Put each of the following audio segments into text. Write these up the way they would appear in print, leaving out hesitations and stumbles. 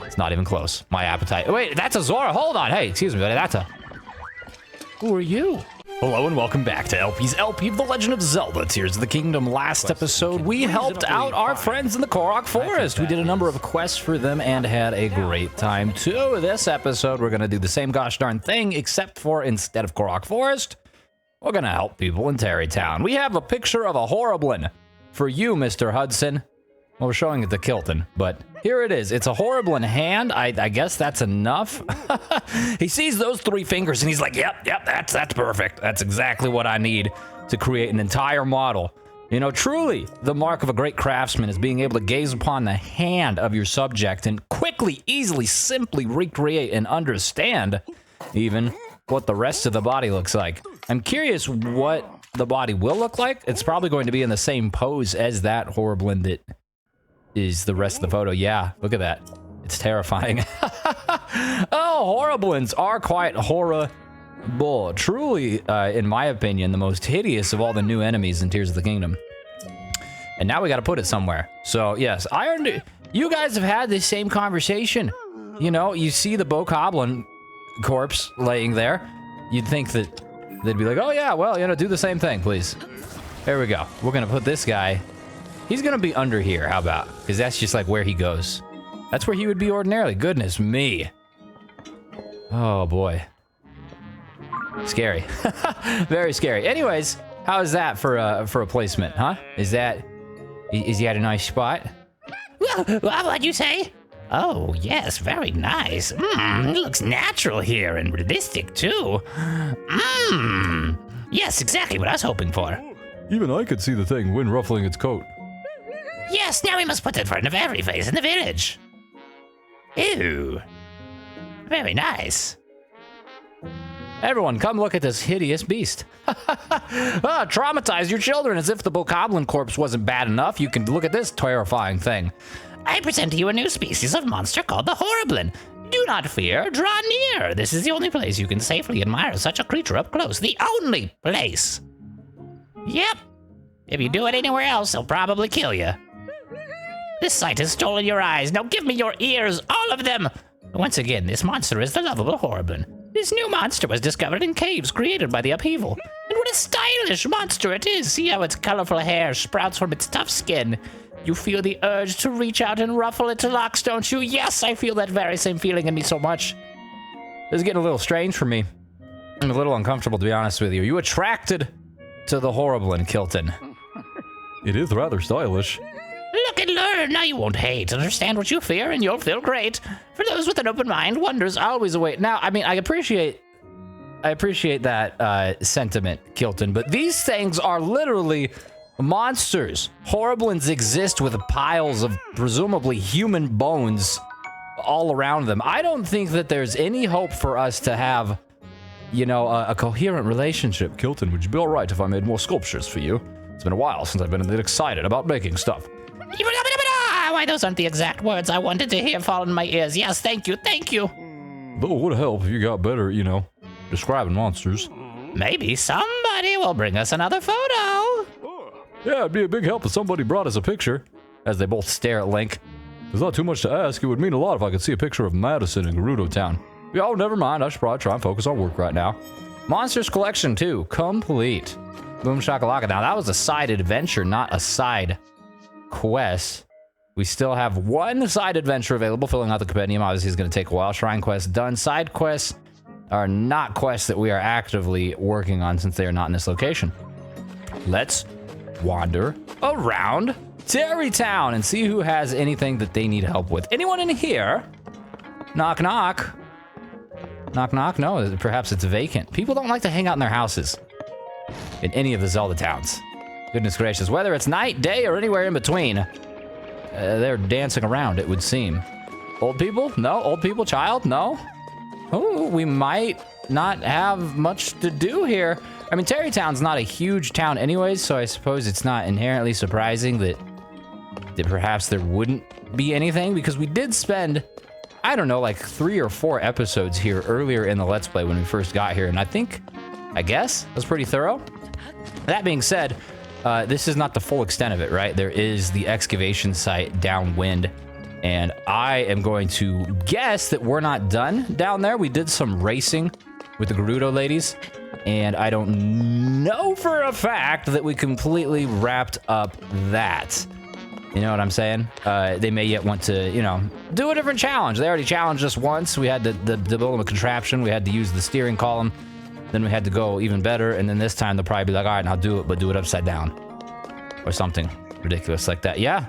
It's not even close. My appetite. Wait, that's a Zora. Hold on. Hey, excuse me, that's a... Who are you? Hello and welcome back to LP's LP of The Legend of Zelda Tears of the Kingdom. Last episode, we helped out our friends in the Korok Forest. We did a number of quests for them and had a great time too. This episode, we're going to do the same gosh darn thing, except for instead of Korok Forest, we're going to help people in Terry Town. We have a picture of a Horriblin for you, Mr. Hudson. Well, we're showing it to Kilton, but here it is. It's a Horriblin hand. I guess that's enough. He sees those 3 fingers and he's like, yep, that's perfect. That's exactly what I need to create an entire model. You know, truly, the mark of a great craftsman is being able to gaze upon the hand of your subject and quickly, easily, simply recreate and understand even what the rest of the body looks like. I'm curious what the body will look like. It's probably going to be in the same pose as that Horriblin that is the rest of the photo. Yeah, look at that. It's terrifying. Oh, Horriblins are quite horrible. Truly, in my opinion, the most hideous of all the new enemies in Tears of the Kingdom. And now we got to put it somewhere. So, yes, you guys have had this same conversation. You know, you see the Bokoblin corpse laying there. You'd think that they'd be like, oh, yeah, well, you know, do the same thing, please. There we go. We're going to put this guy... He's gonna be under here, how about? Because that's just like where he goes. That's where he would be ordinarily. Goodness me. Oh boy. Scary. Very scary. Anyways, how is that for a placement, huh? Is he at a nice spot? What'd you say? Oh, yes, very nice. It looks natural here and realistic, too. Yes, exactly what I was hoping for. Even I could see the thing when ruffling its coat. Yes, now we must put it in front of every face in the village. Ew. Very nice. Everyone, come look at this hideous beast. Traumatize your children as if the Bokoblin corpse wasn't bad enough. You can look at this terrifying thing. I present to you a new species of monster called the Horriblin. Do not fear, draw near. This is the only place you can safely admire such a creature up close. The only place. Yep. If you do it anywhere else, they'll probably kill you. This sight has stolen your eyes. Now give me your ears, all of them. Once again, this monster is the lovable Horriblin. This new monster was discovered in caves created by the upheaval. And what a stylish monster it is. See how its colorful hair sprouts from its tough skin. You feel the urge to reach out and ruffle its locks, don't you? Yes, I feel that very same feeling in me so much. This is getting a little strange for me. I'm a little uncomfortable, to be honest with you. Are you attracted to the Horriblin, Kilton? It is rather stylish. Look and learn. Now you won't hate. Understand what you fear, and you'll feel great. For those with an open mind, wonders always await. Now, I mean, I appreciate that sentiment, Kilton, but these things are literally monsters. Horriblins exist with piles of presumably human bones all around them. I don't think that there's any hope for us to have, you know, a coherent relationship. Kilton, would you be all right if I made more sculptures for you? It's been a while since I've been a bit excited about making stuff. Why, those aren't the exact words I wanted to hear fall in my ears. Yes, thank you, thank you. Though it would help if you got better, you know, describing monsters. Maybe somebody will bring us another photo. Yeah, it'd be a big help if somebody brought us a picture. As they both stare at Link. There's not too much to ask. It would mean a lot if I could see a picture of Madison in Gerudo Town. Yeah, oh, never mind. I should probably try and focus on work right now. Monsters Collection 2, complete. Boom shakalaka. Now, that was a side adventure, not a side quest. We still have one side adventure available, filling out the compendium. Obviously, it's going to take a while. Shrine quest done. Side quests are not quests that we are actively working on since they are not in this location. Let's wander around Terry Town and see who has anything that they need help with. Anyone in here? Knock, knock. Knock, knock. No, perhaps it's vacant. People don't like to hang out in their houses in any of the Zelda towns. Goodness gracious. Whether it's night, day, or anywhere in between, they're dancing around, it would seem. Old people? No. Old people? Child? No. Oh, we might not have much to do here. I mean, Terry Town's not a huge town anyways, so I suppose it's not inherently surprising that perhaps there wouldn't be anything, because we did spend, I don't know, like 3 or 4 episodes here earlier in the Let's Play when we first got here, and I guess, it was pretty thorough. That being said, this is not the full extent of it, right? There is the excavation site downwind And I am going to guess that we're not done down there. We did some racing with the Gerudo ladies, and I don't know for a fact that we completely wrapped up that. You know what I'm saying? They may yet want to, you know, do a different challenge. They already challenged us once. We had to build a contraption. We had to use the steering column. Then we had to go even better. And then this time they'll probably be like, all right, I'll do it, but do it upside down. Or something ridiculous like that. Yeah.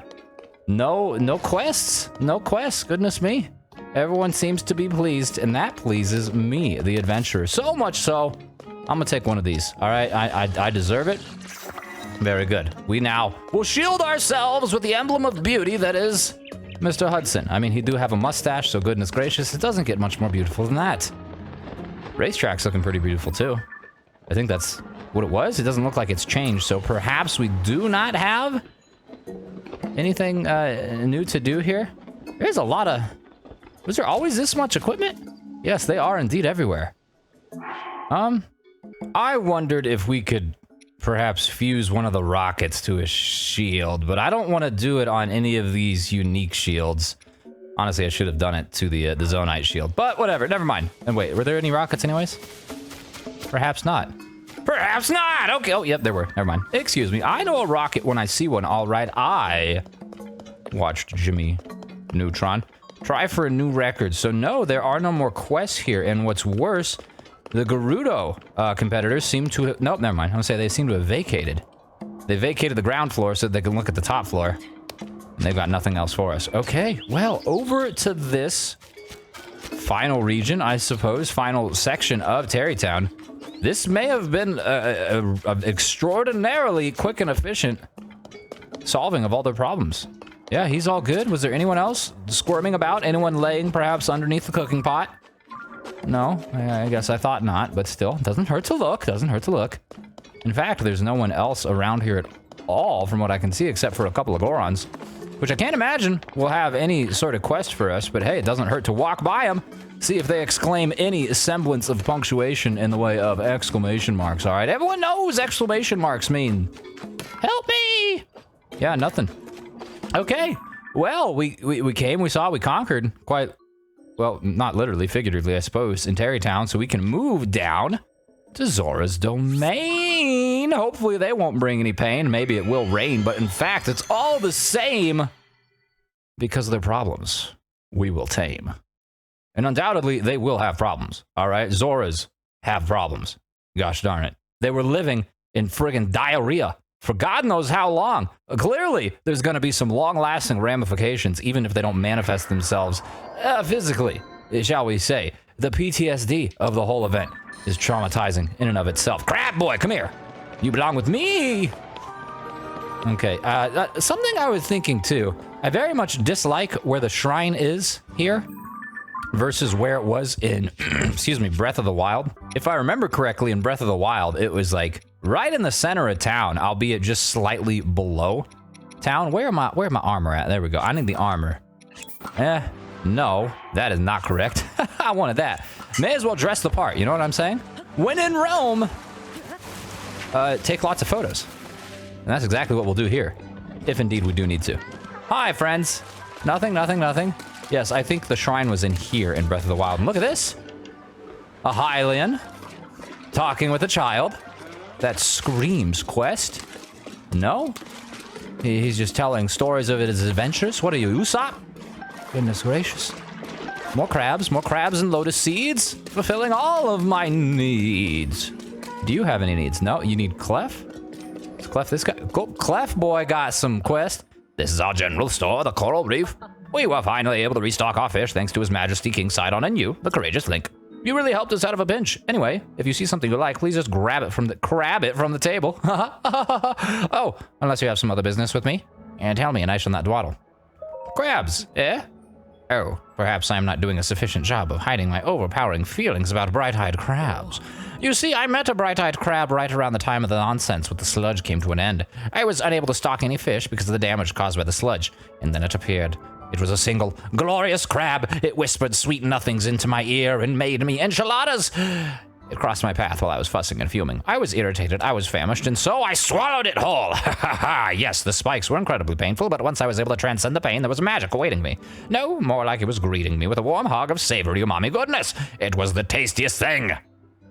No quests. No quests. Goodness me. Everyone seems to be pleased, and that pleases me, the adventurer. So much so, I'm gonna take one of these. All right, I deserve it. Very good. We now will shield ourselves with the emblem of beauty that is Mr. Hudson. I mean, he do have a mustache, so goodness gracious, it doesn't get much more beautiful than that. Racetrack's looking pretty beautiful too. I think that's what it was. It doesn't look like it's changed, so perhaps we do not have anything new to do here. There's a lot of... Was there always this much equipment? Yes, they are indeed everywhere. I wondered if we could perhaps fuse one of the rockets to a shield, but I don't want to do it on any of these unique shields. Honestly, I should have done it to the Zonite shield, but whatever, never mind. And wait, were there any rockets anyways? Perhaps not. Perhaps not! Okay, oh, yep, there were. Never mind. Excuse me, I know a rocket when I see one, all right. I watched Jimmy Neutron try for a new record. So no, there are no more quests here, and what's worse, the Gerudo competitors seem to have... Nope, never mind. I'm gonna say they seem to have vacated. They vacated the ground floor so they can look at the top floor. And they've got nothing else for us. Okay, well, over to this final region, I suppose, final section of Terrytown. This may have been an extraordinarily quick and efficient solving of all their problems. Yeah, he's all good. Was there anyone else squirming about? Anyone laying perhaps underneath the cooking pot? No, I guess I thought not, but still, doesn't hurt to look, doesn't hurt to look. In fact, there's no one else around here at all from what I can see, except for a couple of Gorons, which I can't imagine will have any sort of quest for us, but hey, it doesn't hurt to walk by them, see if they exclaim any semblance of punctuation in the way of exclamation marks, all right? Everyone knows exclamation marks mean, help me! Yeah, nothing. Okay, well, we came, we saw, we conquered quite... Well, not literally, figuratively, I suppose, in Terrytown, so we can move down to Zora's domain. Hopefully they won't bring any pain. Maybe it will rain, but in fact, it's all the same because of their problems we will tame. And undoubtedly, they will have problems, all right? Zoras have problems. Gosh darn it. They were living in friggin' diarrhea for God knows how long. Clearly, there's going to be some long-lasting ramifications, even if they don't manifest themselves physically, shall we say. The PTSD of the whole event is traumatizing in and of itself. Crab boy, come here. You belong with me. Okay, something I was thinking too. I very much dislike where the shrine is here versus where it was in, excuse me, Breath of the Wild. If I remember correctly, in Breath of the Wild, it was like right in the center of town, albeit just slightly below town. Where my armor at? There we go. I need the armor. No, that is not correct. I wanted that. May as well dress the part, you know what I'm saying? When in Rome, take lots of photos. And that's exactly what we'll do here, if indeed we do need to. Hi, friends. Nothing, nothing, nothing. Yes, I think the shrine was in here in Breath of the Wild. And look at this. A Hylian talking with a child. That screams quest. No? He's just telling stories of his adventures. What are you, Usopp? Goodness gracious. More crabs and lotus seeds. Fulfilling all of my needs. Do you have any needs? No, you need Clef? Is Clef this guy? Clef boy got some quest. This is our general store, the Coral Reef. We were finally able to restock our fish thanks to His Majesty King Sidon and you, the courageous Link. You really helped us out of a pinch. Anyway, if you see something you like, please just crab it from the table. Oh, unless you have some other business with me. And tell me, and I shall not dawdle. Crabs, eh? Oh, perhaps I am not doing a sufficient job of hiding my overpowering feelings about bright-eyed crabs. You see, I met a bright-eyed crab right around the time of the nonsense with the sludge came to an end. I was unable to stock any fish because of the damage caused by the sludge, and then it appeared. It was a single, glorious crab. It whispered sweet nothings into my ear and made me enchiladas. It crossed my path while I was fussing and fuming. I was irritated, I was famished, and so I swallowed it whole. Ha ha ha! Yes, the spikes were incredibly painful, but once I was able to transcend the pain, there was magic awaiting me. No, more like it was greeting me with a warm hug of savory umami goodness. It was the tastiest thing,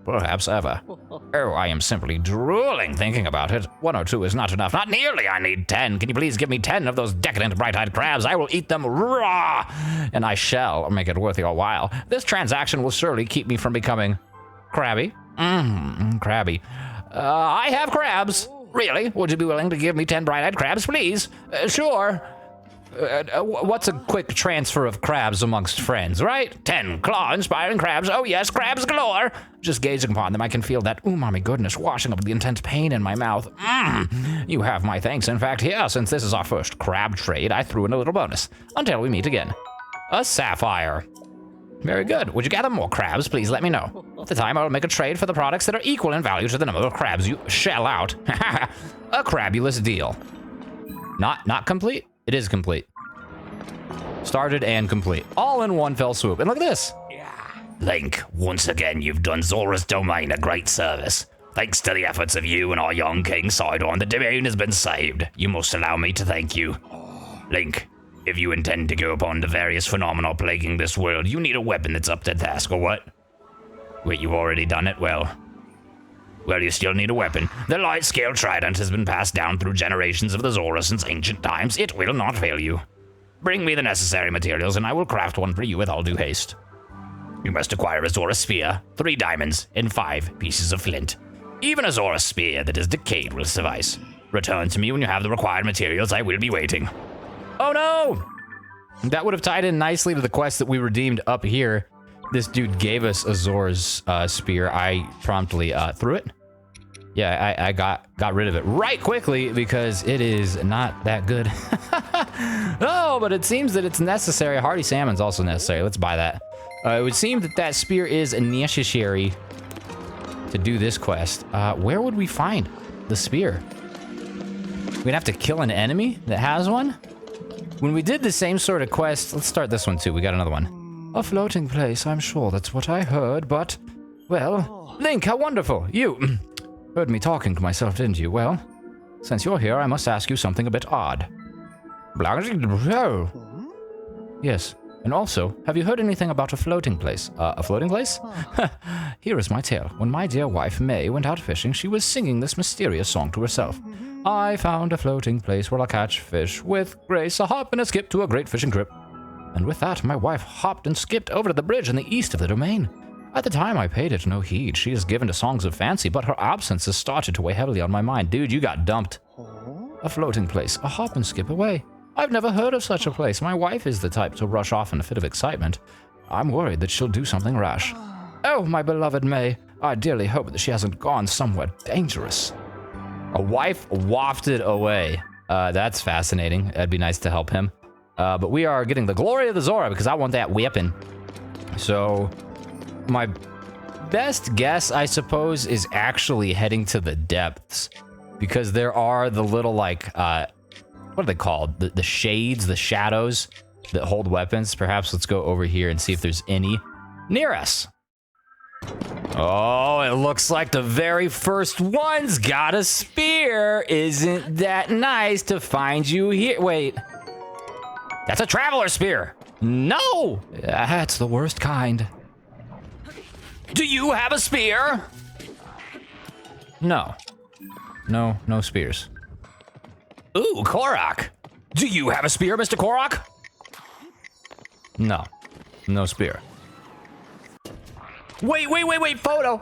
perhaps ever. Oh, I am simply drooling thinking about it. 1 or 2 is not enough. Not nearly. I need 10. Can you please give me 10 of those decadent bright-eyed crabs? I will eat them raw, and I shall make it worth your while. This transaction will surely keep me from becoming crabby. Crabby. I have crabs. Really? Would you be willing to give me 10 bright-eyed crabs, please? Sure. What's a quick transfer of crabs amongst friends, right? 10 claw-inspiring crabs. Oh yes, crabs galore. Just gazing upon them, I can feel that umami goodness washing up the intense pain in my mouth. You have my thanks. In fact, here, since this is our first crab trade, I threw in a little bonus. Until we meet again. A sapphire. Very good. Would you gather more crabs? Please let me know. At the time, I will make a trade for the products that are equal in value to the number of crabs you shell out. A crabulous deal. Not complete? It is complete. Started and complete. All in one fell swoop. And look at this. Link, once again, you've done Zora's domain a great service. Thanks to the efforts of you and our young king Sidon, the domain has been saved. You must allow me to thank you. Link, if you intend to go upon the various phenomena plaguing this world, you need a weapon that's up to the task, or what? Wait, you've already done it? Well, you still need a weapon. The light scale trident has been passed down through generations of the Zora since ancient times. It will not fail you. Bring me the necessary materials, and I will craft one for you with all due haste. You must acquire a Zora spear, 3 diamonds, and 5 pieces of flint. Even a Zora spear that is decayed will suffice. Return to me when you have the required materials. I will be waiting. Oh no! That would have tied in nicely to the quest that we redeemed up here. This dude gave us a Zora's spear. I promptly threw it. Yeah, I got rid of it right quickly because it is not that good. Oh, but it seems that it's necessary. Hardy salmon's also necessary. Let's buy that. It would seem that that spear is necessary to do this quest. Where would we find the spear? We'd have to kill an enemy that has one? When we did the same sort of quest, let's start this one too. We got another one. A floating place, I'm sure that's what I heard, but, well, Link, how wonderful. You heard me talking to myself, didn't you? Well, since you're here, I must ask you something a bit odd. Yes, and also, have you heard anything about a floating place? A floating place? Here is my tale. When my dear wife, May, went out fishing, she was singing this mysterious song to herself. I found a floating place where I'll catch fish with grace, a hop and a skip to a great fishing trip. And with that, my wife hopped and skipped over to the bridge in the east of the domain. At the time, I paid it no heed. She is given to songs of fancy, but her absence has started to weigh heavily on my mind. Dude, you got dumped. A floating place, a hop and skip away. I've never heard of such a place. My wife is the type to rush off in a fit of excitement. I'm worried that she'll do something rash. Oh, my beloved May, I dearly hope that she hasn't gone somewhere dangerous. A wife wafted away. That's fascinating. That'd be nice to help him. But we are getting the glory of the Zora because I want that weapon. So, my best guess, I suppose, is actually heading to the depths. Because there are the little, like, what are they called? The shades, the shadows that hold weapons. Perhaps let's go over here and see if there's any near us. Oh, it looks like the very first one's got a spear. Isn't that nice to find you here? Wait. That's a traveler spear. No, that's the worst kind. Do you have a spear? No. No spears. Ooh, Korok. Do you have a spear, Mr. Korok? No spear. Wait. Photo.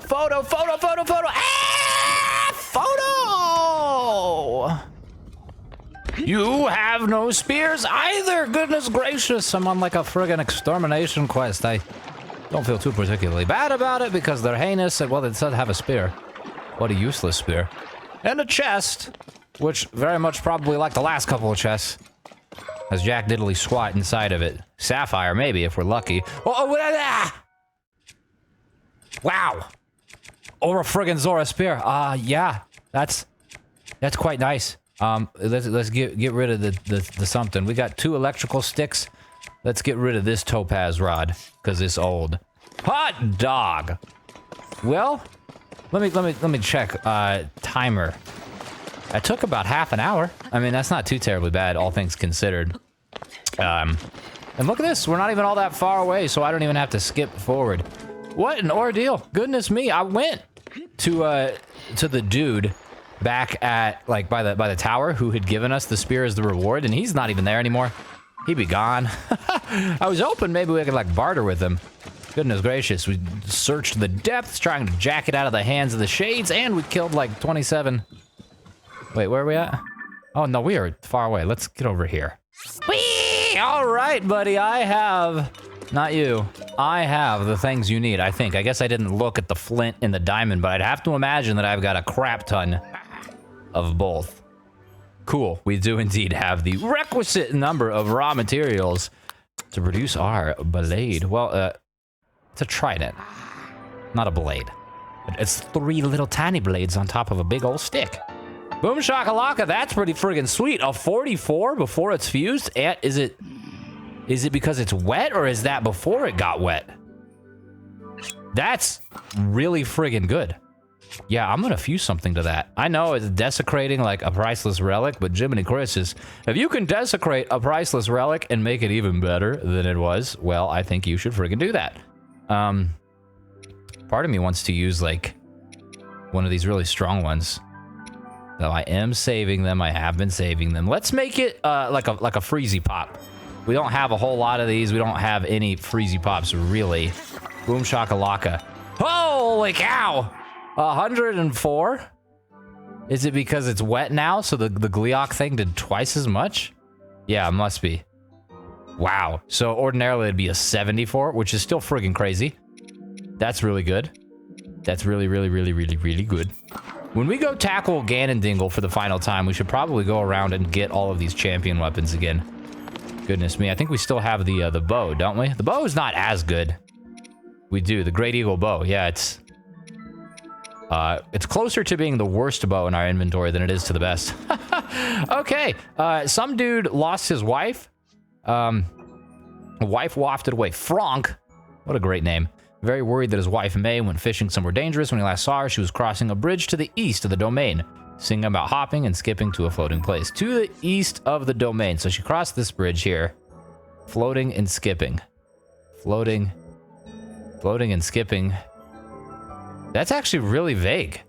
Ah, photo! You have no spears either. Goodness gracious, I'm on like a friggin' extermination quest. I don't feel too particularly bad about it because they're heinous and, well, they said have a spear. What a useless spear. And a chest, which very much probably like the last couple of chests, has Jack Diddley squat inside of it. Sapphire, maybe, if we're lucky. Wow. Or a friggin' Zora spear. Yeah, that's quite nice. Let's get rid of the something. We got 2 electrical sticks. Let's get rid of this topaz rod, because it's old. Hot dog. Well, let me check. Timer. That took about half an hour. I mean, that's not too terribly bad, all things considered. And look at this. We're not even all that far away, so I don't even have to skip forward. What an ordeal. Goodness me. I went to the dude back at, like, by the tower who had given us the spear as the reward, and he's not even there anymore. He'd be gone. I was hoping maybe we could, like, barter with him. Goodness gracious. We searched the depths trying to jack it out of the hands of the shades, and we killed, like, 27... Wait, where are we at? Oh, no, we are far away. Let's get over here. Whee! All right, buddy, I have... Not you. I have the things you need, I think. I guess I didn't look at the flint and the diamond, but I'd have to imagine that I've got a crap ton of both. Cool. We do indeed have the requisite number of raw materials to produce our blade. Well, it's a trident, not a blade. It's 3 little tiny blades on top of a big old stick. Boom shakalaka, that's pretty friggin' sweet. A 44 before it's fused? And is it because it's wet, or is that before it got wet? That's really friggin' good. Yeah, I'm gonna fuse something to that. I know it's desecrating like a priceless relic, but Jiminy Chris's, if you can desecrate a priceless relic and make it even better than it was, well, I think you should friggin' do that. Part of me wants to use like one of these really strong ones. Though I am saving them, I have been saving them. Let's make it like a freezy pop. We don't have a whole lot of these. We don't have any freezy pops really. Boom shakalaka. Holy cow! 104? Is it because it's wet now, so the Gleok thing did twice as much? Yeah, it must be. Wow. So ordinarily it'd be a 74, which is still friggin' crazy. That's really good. That's really, really, really, really, really good. When we go tackle Ganondingle for the final time, we should probably go around and get all of these champion weapons again. Goodness me, I think we still have the bow, don't we? The bow is not as good. We do, the Great Eagle bow. Yeah, it's closer to being the worst bow in our inventory than it is to the best. Okay, some dude lost his wife. A wife wafted away. Franck, what a great name. Very worried that his wife May went fishing somewhere dangerous. When he last saw her, she was crossing a bridge to the east of the domain, singing about hopping and skipping to a floating place. To the east of the domain. So she crossed this bridge here. Floating and skipping. Floating and skipping. That's actually really vague,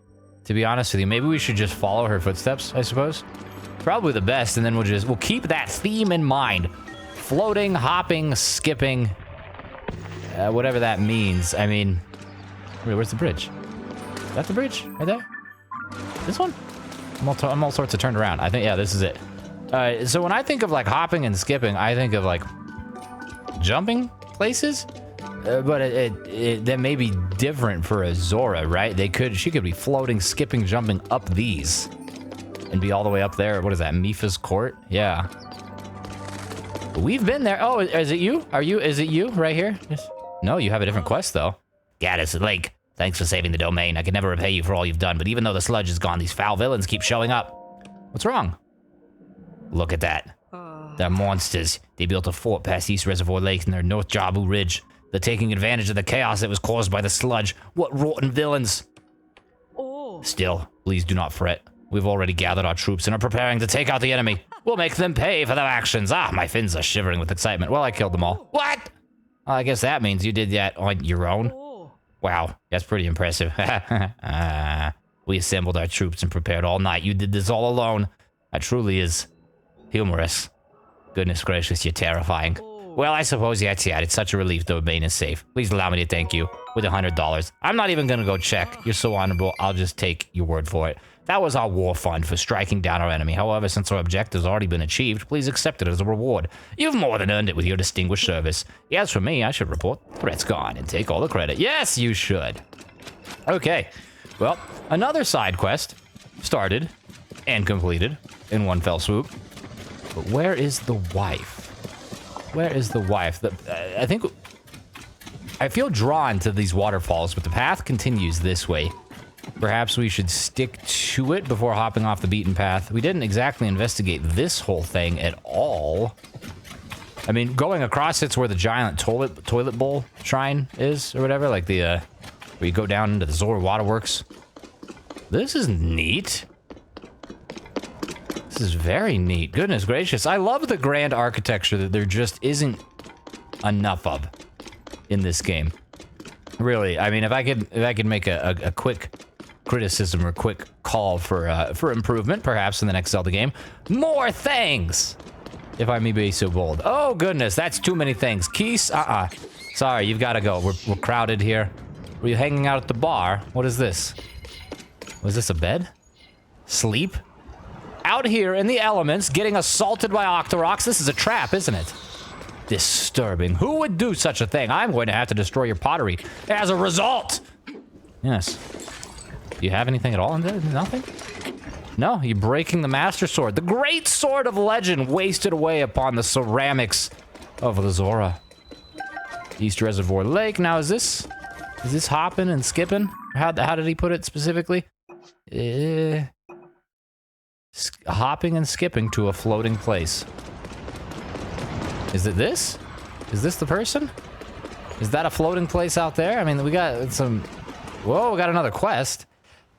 to be honest with you. Maybe we should just follow her footsteps, I suppose. Probably the best, and then we'll keep that theme in mind. Floating, hopping, skipping. Whatever that means. I mean, wait, where's the bridge? Is that the bridge right there? This one? I'm all sorts of turned around. I think, yeah, this is it. So when I think of like hopping and skipping, I think of like jumping places, but that may be different for a Zora, right? She could be floating, skipping, jumping up these and be all the way up there. What is that? Mipha's court? Yeah. We've been there. Oh, is it you? Is it you right here? Yes. No, you have a different quest, though. Gaddis Lake, thanks for saving the domain. I can never repay you for all you've done, but even though the sludge is gone, these foul villains keep showing up. What's wrong? Look at that. They're monsters. They built a fort past East Reservoir Lake near North Jabu Ridge. They're taking advantage of the chaos that was caused by the sludge. What rotten villains! Still, please do not fret. We've already gathered our troops and are preparing to take out the enemy. We'll make them pay for their actions. Ah, my fins are shivering with excitement. Well, I killed them all. What? Well, I guess that means you did that on your own. Wow, that's pretty impressive. We assembled our troops and prepared all night. You did this all alone. That truly is humorous. Goodness gracious, you're terrifying. Well, I suppose that's it. It's such a relief the domain is safe. Please allow me to thank you with $100. I'm not even gonna go check. You're so honorable, I'll just take your word for it. That was our war fund for striking down our enemy. However, since our objective's already been achieved, please accept it as a reward. You've more than earned it with your distinguished service. As for me, I should report the threat's gone and take all the credit. Yes, you should. Okay, well, another side quest started and completed in one fell swoop. But where is the wife? Where is the wife? I feel drawn to these waterfalls, but the path continues this way. Perhaps we should stick to it before hopping off the beaten path. We didn't exactly investigate this whole thing at all. I mean, going across it's where the giant toilet bowl shrine is, or whatever, like the where you go down into the Zora waterworks. This is neat. This is very neat. Goodness gracious. I love the grand architecture that there just isn't enough of in this game. Really, I mean, if I could make a quick criticism or quick call for improvement, perhaps in the next Zelda game, more things, if I may be so bold. Oh goodness, that's too many things. Keys, sorry, you've got to go. We're crowded here. Were you hanging out at the bar? What is this? Was this a bed? Sleep? Out here in the elements, getting assaulted by Octoroks. This is a trap, isn't it? Disturbing. Who would do such a thing? I'm going to have to destroy your pottery as a result. Yes. Do you have anything at all in there? Nothing? No, you're breaking the Master Sword. The great sword of legend wasted away upon the ceramics of the Zora. East Reservoir Lake. Now, is this hopping and skipping? How did he put it specifically? Hopping and skipping to a floating place. Is it this? Is this the person? Is that a floating place out there? I mean, we got some... Whoa, we got another quest.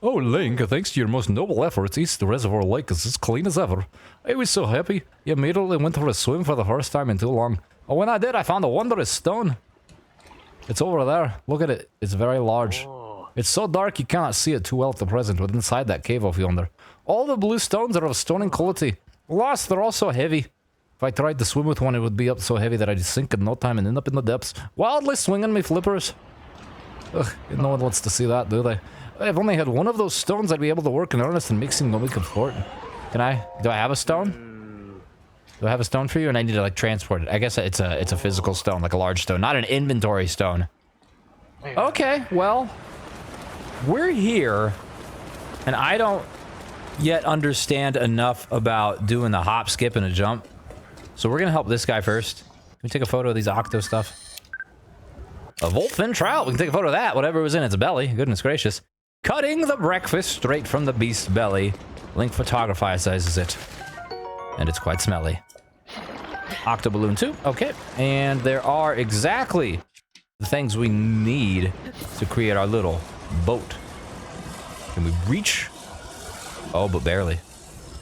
Oh, Link, thanks to your most noble efforts, East Reservoir Lake is as clean as ever. I was so happy. You immediately went for a swim for the first time in too long. Oh, when I did, I found a wondrous stone. It's over there. Look at it. It's very large. It's so dark you cannot see it too well at the present, but inside that cave off yonder. All the blue stones are of stunning quality. Alas, they're all so heavy. If I tried to swim with one, it would be up so heavy that I'd sink in no time and end up in the depths, wildly swinging me flippers. Ugh, no one wants to see that, do they? If I only had one of those stones, I'd be able to work in earnest and make some no comfort. Do I have a stone? Do I have a stone for you? And I need to, like, transport it. I guess it's a physical stone, like a large stone, not an inventory stone. Okay, well, we're here, and I don't yet understand enough about doing the hop, skip, and a jump. So we're gonna help this guy first. Can we take a photo of these octo stuff? A Voltfin trout. We can take a photo of that. Whatever was in its belly. Goodness gracious. Cutting the breakfast straight from the beast's belly. Link photographizes it. And it's quite smelly. Octo balloon 2. Okay. And there are exactly the things we need to create our little boat. Can we reach? Oh, but barely.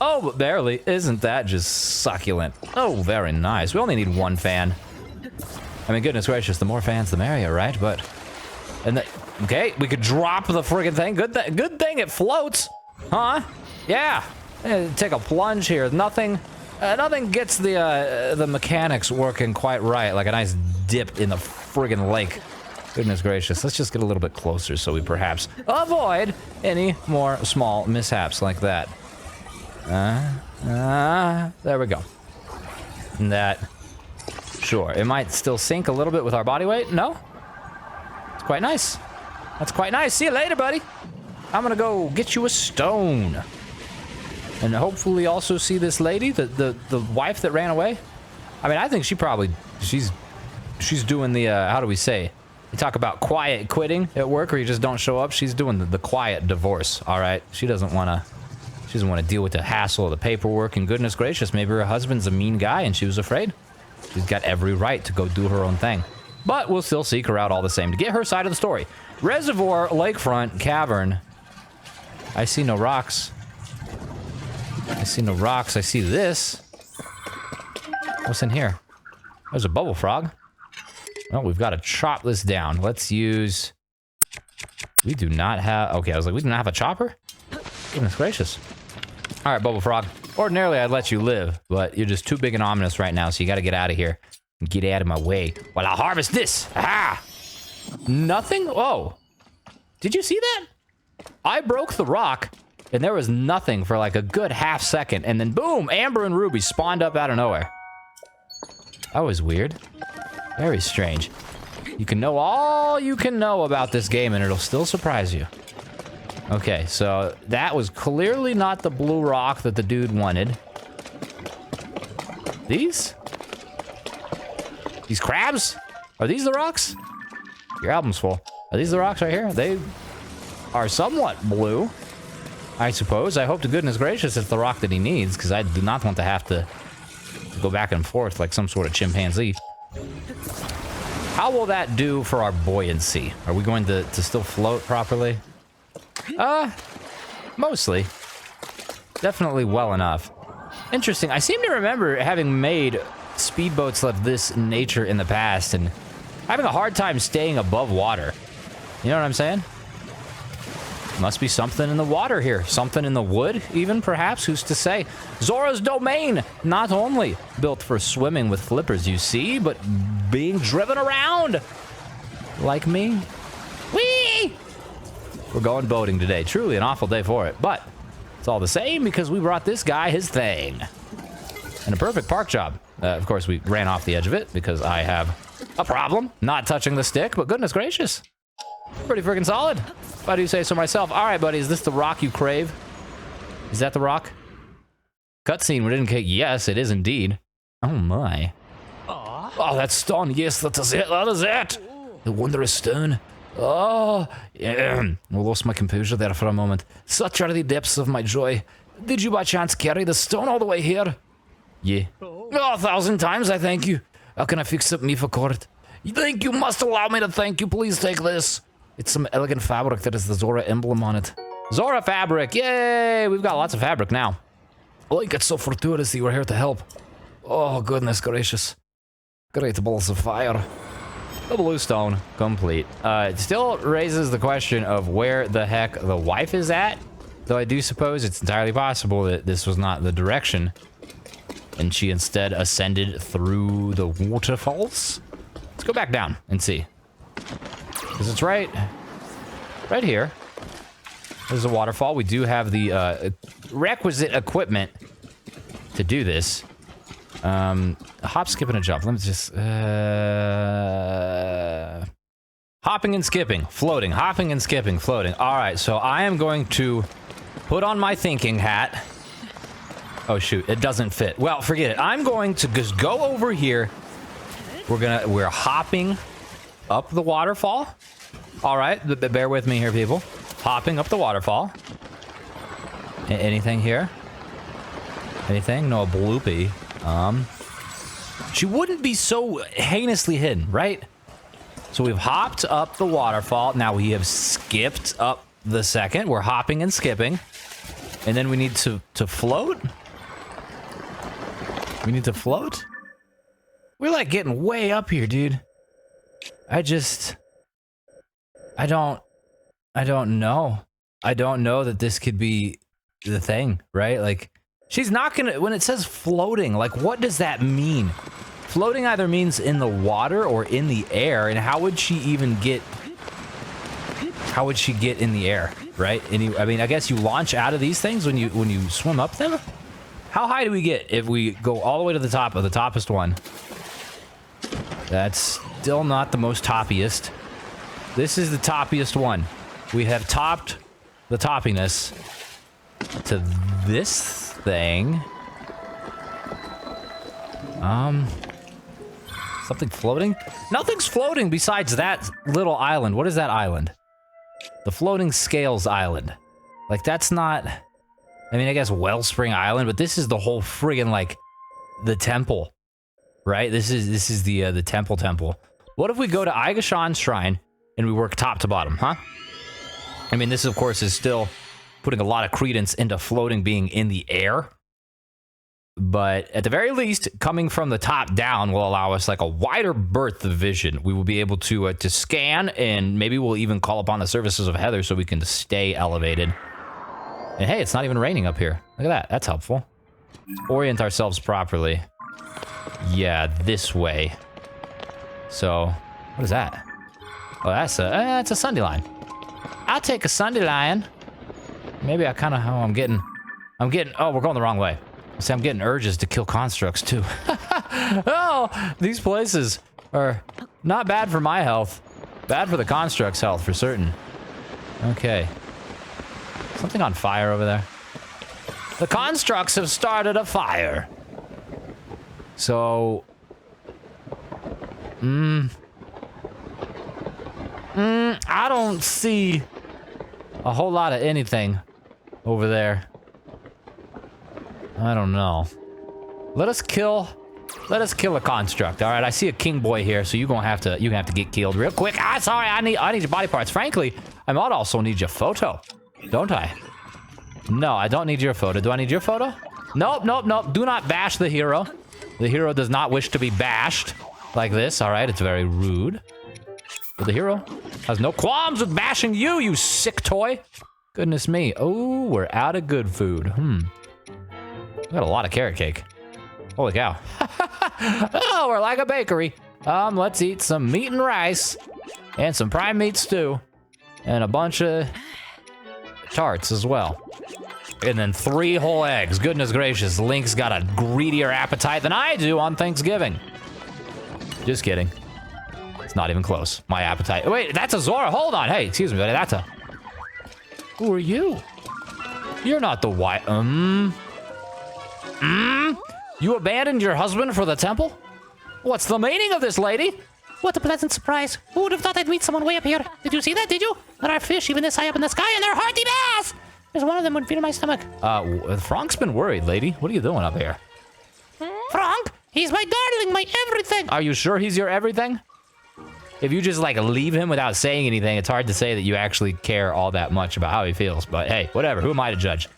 Oh, but barely. Isn't that just succulent? Oh, very nice. We only need one fan. I mean, goodness gracious, the more fans, the merrier, right? But, okay, we could drop the friggin' thing. Good thing it floats, huh? Yeah. Take a plunge here. Nothing gets the mechanics working quite right, like a nice dip in the friggin' lake. Goodness gracious. Let's just get a little bit closer so we perhaps avoid any more small mishaps like that. There we go. And that, sure, it might still sink a little bit with our body weight. No? It's quite nice. That's quite nice. See you later, buddy. I'm gonna go get you a stone. And hopefully also see this lady, the wife that ran away. I mean, I think she's doing the, how do we say? You talk about quiet quitting at work or you just don't show up. She's doing the quiet divorce, all right? She doesn't want to deal with the hassle of the paperwork, and goodness gracious, maybe her husband's a mean guy and she was afraid. She's got every right to go do her own thing. But we'll still seek her out all the same to get her side of the story. Reservoir, lakefront, cavern. I see no rocks. I see no rocks. I see this. What's in here? There's a bubble frog. Well, we've got to chop this down. Let's use... We do not have... Okay, I was like, we do not have a chopper? Goodness gracious. All right, Bubble Frog. Ordinarily, I'd let you live, but you're just too big and ominous right now, so you got to get out of here. Get out of my way while I harvest this. Aha! Nothing? Whoa. Did you see that? I broke the rock, and there was nothing for like a good half second, and then boom, Amber and Ruby spawned up out of nowhere. That was weird. Very strange. You can know all you can know about this game, and it'll still surprise you. Okay, so that was clearly not the blue rock that the dude wanted. These crabs? Are these the rocks? Your album's full. Are these the rocks right here? They are somewhat blue, I suppose. I hope to goodness gracious it's the rock that he needs, because I do not want to have to go back and forth like some sort of chimpanzee. How will that do for our buoyancy? Are we going to still float properly? Mostly. Definitely well enough. Interesting. I seem to remember having made speedboats of this nature in the past and having a hard time staying above water. You know what I'm saying? Must be something in the water here. Something in the wood, even, perhaps? Who's to say? Zora's domain! Not only built for swimming with flippers, you see, but being driven around! Like me. Whee! We're going boating today. Truly an awful day for it, but it's all the same because we brought this guy his thing. And a perfect park job. Of course, we ran off the edge of it because I have a problem not touching the stick, but goodness gracious. Pretty freaking solid, if I do say so myself. All right, buddy, is this the rock you crave? Is that the rock? Cutscene would indicate yes, it is indeed. Oh my. Oh, that stone. Yes, that is it. That is it. The wondrous stone. Oh, yeah. I lost my composure there for a moment. Such are the depths of my joy. Did you by chance carry the stone all the way here? Yeah. Oh, 1,000 times I thank you. How can I fix up me for court? Thank you. Must allow me to thank you. Please take this. It's some elegant fabric that has the Zora emblem on it. Zora fabric. Yay. We've got lots of fabric now. Like, it's so fortuitous that you were here to help. Oh, goodness gracious. Great balls of fire. The blue stone, complete. It still raises the question of where the heck the wife is at. Though I do suppose it's entirely possible that this was not the direction. And she instead ascended through the waterfalls. Let's go back down and see. Because it's right here. There's a waterfall. We do have the requisite equipment to do this. Hop, skip, and a jump. Let me just... hopping and skipping, floating. Hopping and skipping, floating. All right, so I am going to put on my thinking hat. Oh, shoot. It doesn't fit. Well, forget it. I'm going to just go over here. We're hopping up the waterfall. All right, bear with me here, people. Hopping up the waterfall. Anything here? Anything? No, bloopy. She wouldn't be so heinously hidden, right? So we've hopped up the waterfall. Now we have skipped up the second. We're hopping and skipping. And then we need to float. We need to float. We're like getting way up here, dude. I don't know. I don't know that this could be the thing, right? Like, she's not gonna, when it says floating, like, what does that mean? Floating either means in the water or in the air, and how would she even get, how would she get in the air, right? I mean, I guess you launch out of these things when you swim up them? How high do we get if we go all the way to the top of the toppest one? That's still not the most toppiest. This is the toppiest one. We have topped the toppiness to this thing. Something floating? Nothing's floating besides that little island. What is that island? The Floating Scales Island. Like, that's not... I mean, I guess Wellspring Island, but this is the whole friggin', like, the temple. Right? This is the temple. What if we go to Aigashan's shrine and we work top to bottom, huh? I mean, this, of course, is still putting a lot of credence into floating being in the air. But at the very least, coming from the top down will allow us like a wider berth of vision. We will be able to scan, and maybe we'll even call upon the services of Heather so we can stay elevated. And hey, it's not even raining up here. Look at that. That's helpful. Orient ourselves properly. Yeah, this way. So, what is that? Oh, that's a Sunday line. I'll take a Sunday line. Maybe I kind of, oh, I'm getting, oh, we're going the wrong way. See, I'm getting urges to kill constructs, too. Oh, these places are not bad for my health. Bad for the construct's health, for certain. Okay. Something on fire over there. The constructs have started a fire. So... I don't see a whole lot of anything over there. I don't know. Let us kill Let us kill a construct. All right, I see a king boy here, so you're gonna have to get killed real quick. Ah, sorry, I need your body parts. Frankly, I might also need your photo, don't I? No, I don't need your photo. Do I need your photo? Nope, nope, nope. Do not bash the hero. The hero does not wish to be bashed like this. All right, it's very rude. But the hero has no qualms with bashing you, you sick toy. Goodness me. Oh, we're out of good food. We got a lot of carrot cake. Holy cow. Oh, we're like a bakery. Let's eat some meat and rice and some prime meat stew and a bunch of tarts as well. And then 3 whole eggs. Goodness gracious, Link's got a greedier appetite than I do on Thanksgiving. Just kidding. It's not even close. My appetite. Wait, that's a Zora. Hold on. Hey, excuse me, buddy. That's a... Who are you? You're not the white... You abandoned your husband for the temple? What's the meaning of this, lady? What a pleasant surprise. Who would have thought I'd meet someone way up here? Did you see that, did you? There are fish even this high up in the sky, and they're hearty bass! There's one of them would feed my stomach. Frank's been worried, lady. What are you doing up here? Frank? He's my darling, my everything! Are you sure he's your everything? If you just, like, leave him without saying anything, it's hard to say that you actually care all that much about how he feels. But hey, whatever. Who am I to judge?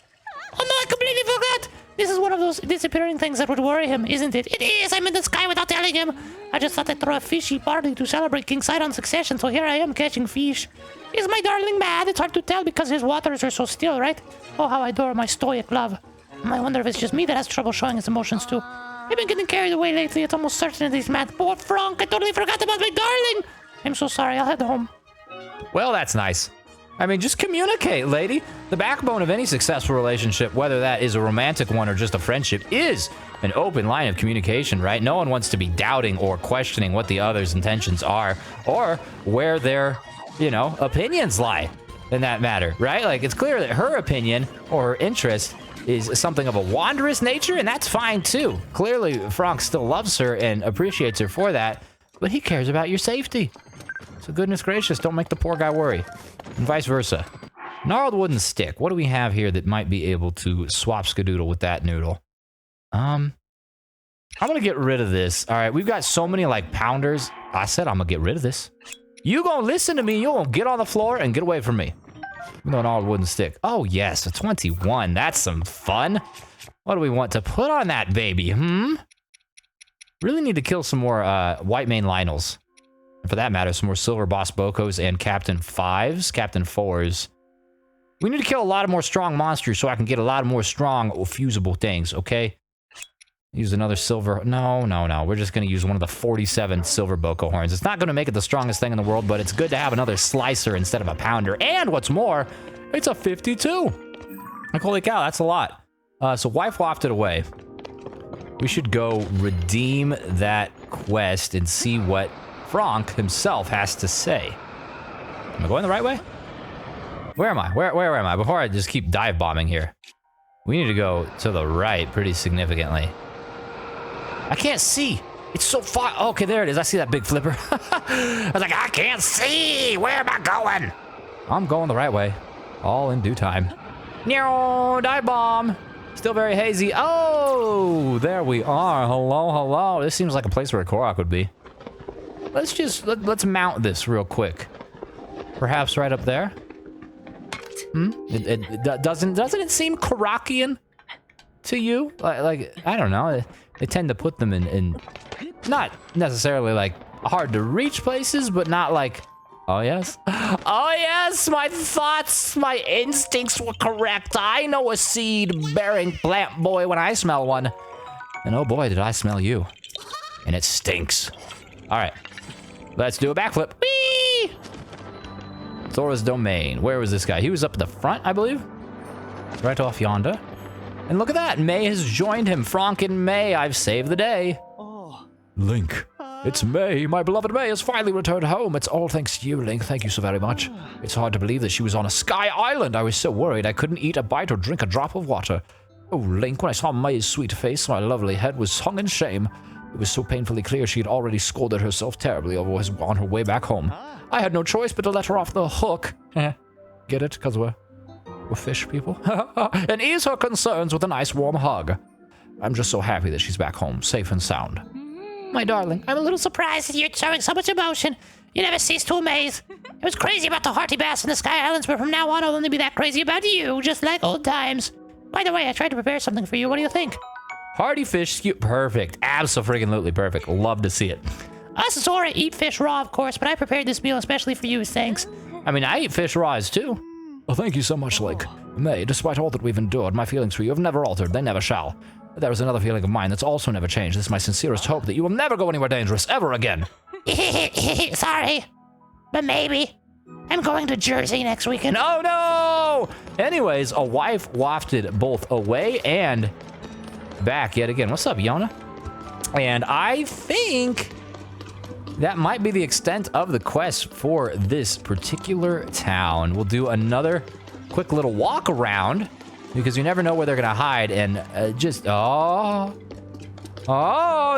Oh no, I completely forgot! This is one of those disappearing things that would worry him, isn't it? It is! I'm in the sky without telling him! I just thought I'd throw a fishy party to celebrate King Sidon's succession, so here I am catching fish. Is my darling mad? It's hard to tell because his waters are so still, right? Oh, how I adore my stoic love. I wonder if it's just me that has trouble showing his emotions too. I've been getting carried away lately. It's almost certain that he's mad. Poor Frank, I totally forgot about my darling! I'm so sorry, I'll head home. Well, that's nice. I mean, just communicate, lady. The backbone of any successful relationship, whether that is a romantic one or just a friendship, is an open line of communication, right? No one wants to be doubting or questioning what the other's intentions are or where their, opinions lie in that matter, right? Like, it's clear that her opinion or her interest is something of a wondrous nature, and that's fine too. Clearly, Frank still loves her and appreciates her for that, but he cares about your safety. So goodness gracious, don't make the poor guy worry. And vice versa. Gnarled wooden stick. What do we have here that might be able to swap skadoodle with that noodle? I'm gonna get rid of this. All right, we've got so many like pounders. I said I'm gonna get rid of this. You gonna listen to me? You gonna get on the floor and get away from me? Gnarled wooden stick. Oh yes, a 21. That's some fun. What do we want to put on that baby? Really need to kill some more white mane Lionels. And for that matter, some more silver boss Bokos and Captain 5s, Captain 4s. We need to kill a lot of more strong monsters so I can get a lot of more strong fusible things, okay? Use another silver. No. We're just going to use one of the 47 silver Boko horns. It's not going to make it the strongest thing in the world, but it's good to have another slicer instead of a pounder. And what's more, it's a 52. Like, holy cow, that's a lot. So wife wafted away. We should go redeem that quest and see what Frank himself has to say. Am I going the right way? Where am I? Where am I? Before I just keep dive bombing here. We need to go to the right pretty significantly. I can't see. It's so far. Oh, okay, there it is. I see that big flipper. I was like, I can't see. Where am I going? I'm going the right way. All in due time. No, dive bomb. Still very hazy. Oh, there we are. Hello. This seems like a place where a Korok would be. Let's mount this real quick. Perhaps right up there. Doesn't it seem Korokian to you? Like I don't know. They tend to put them in not necessarily like hard to reach places, but not like, oh yes, my thoughts, my instincts were correct. I know a seed-bearing plant boy when I smell one. And oh boy, did I smell you. And it stinks. All right. Let's do a backflip. Whee! Zora's domain. Where was this guy? He was up at the front, I believe. Right off yonder. And look at that. May has joined him. Frank and May. I've saved the day. Link. It's May. My beloved May has finally returned home. It's all thanks to you, Link. Thank you so very much. It's hard to believe that she was on a sky island. I was so worried I couldn't eat a bite or drink a drop of water. Oh, Link, when I saw May's sweet face, my lovely head was hung in shame. It was so painfully clear she had already scolded herself terribly on her way back home. I had no choice but to let her off the hook. Get it? Because we're fish people? And ease her concerns with a nice warm hug. I'm just so happy that she's back home, safe and sound. My darling, I'm a little surprised that you're showing so much emotion. You never cease to amaze. I was crazy about the hearty bass in the Sky Islands, but from now on I'll only be that crazy about you, just like old times. By the way, I tried to prepare something for you. What do you think? Hearty fish stew. Perfect. Abso-freaking-lutely perfect. Love to see it. Us Zora eat fish raw, of course, but I prepared this meal especially for you as thanks. I mean, I eat fish raws too. Well, thank you so much, Lake. May, despite all that we've endured, my feelings for you have never altered. They never shall. There is another feeling of mine that's also never changed. This is my sincerest hope that you will never go anywhere dangerous ever again. Sorry, but maybe. I'm going to Jersey next weekend. Oh no! Anyways, a wife wafted both away and back yet again. What's up, Yona? And I think that might be the extent of the quest for this particular town. We'll do another quick little walk around because you never know where they're gonna hide, and oh,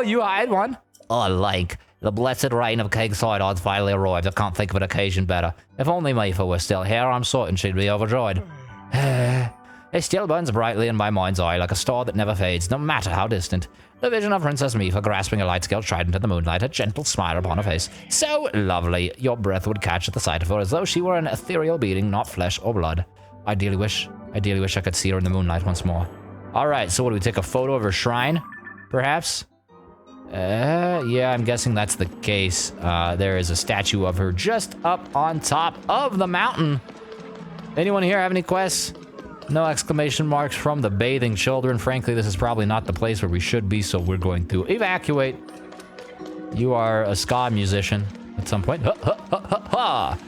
you hide one. Oh, like, the blessed reign of King Sidon's finally arrived. I can't think of an occasion better. If only Mifa were still here, I'm certain she'd be overjoyed. It still burns brightly in my mind's eye like a star that never fades, no matter how distant. The vision of Princess Mifa grasping a light-scale trident in the moonlight, a gentle smile upon her face. So lovely, your breath would catch at the sight of her as though she were an ethereal being, not flesh or blood. Ideally wish I could see her in the moonlight once more. All right, so what do we take a photo of her shrine, perhaps? Yeah, I'm guessing that's the case. There is a statue of her just up on top of the mountain. Anyone here have any quests? No exclamation marks from the bathing children. Frankly, this is probably not the place where we should be, so we're going to evacuate. You are a ska musician at some point. Ha, ha, ha, ha, ha.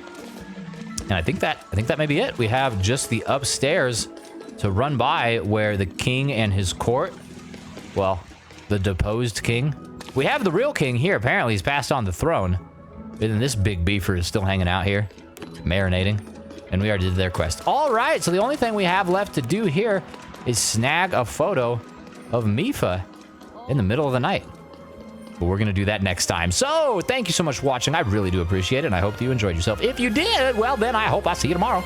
And I think that may be it. We have just the upstairs to run by where the king and his court, well, the deposed king. We have the real king here. Apparently, he's passed on the throne. And this big beefer is still hanging out here, marinating. And we already did their quest. All right, so the only thing we have left to do here is snag a photo of Mifa in the middle of the night. But we're going to do that next time. So, thank you so much for watching. I really do appreciate it, and I hope that you enjoyed yourself. If you did, well, then I hope I see you tomorrow.